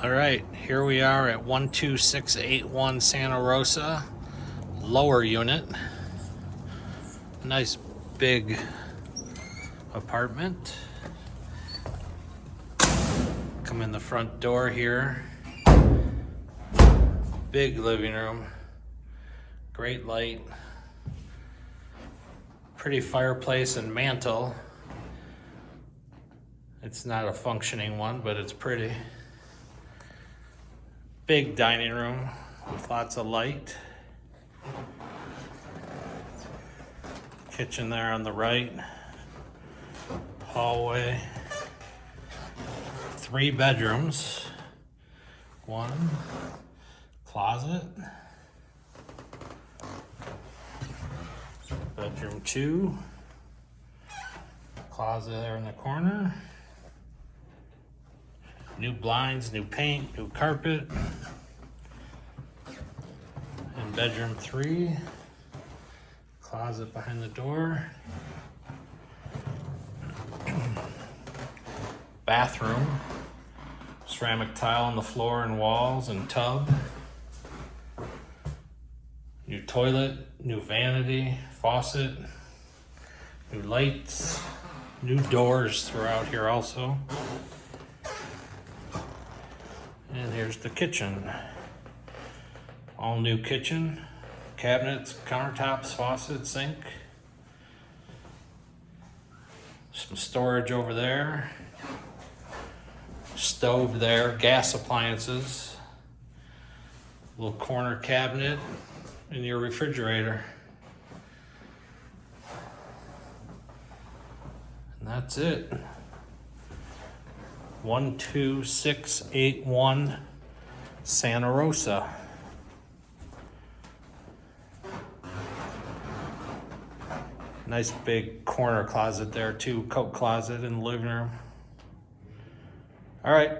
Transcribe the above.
All right, here we are at 12681 Santa Rosa, lower unit. Nice big apartment. Come in the front door here. Big living room, great light, pretty fireplace and mantle. It's not a functioning one, but it's pretty. Big dining room with lots of light. Kitchen there on the right. Hallway. 3 bedrooms. 1 closet. Bedroom 2. Closet there in the corner. New blinds, new paint, new carpet. And bedroom 3. Closet behind the door. Bathroom. Ceramic tile on the floor and walls and tub. New toilet, new vanity, faucet, new lights, new doors throughout here also. And here's the kitchen. All new kitchen, cabinets, countertops, faucet, sink. Some storage over there. Stove there, gas appliances. Little corner cabinet in your refrigerator. And that's it. 12681 Santa Rosa. Nice big corner closet there too, coat closet in the living room. All right.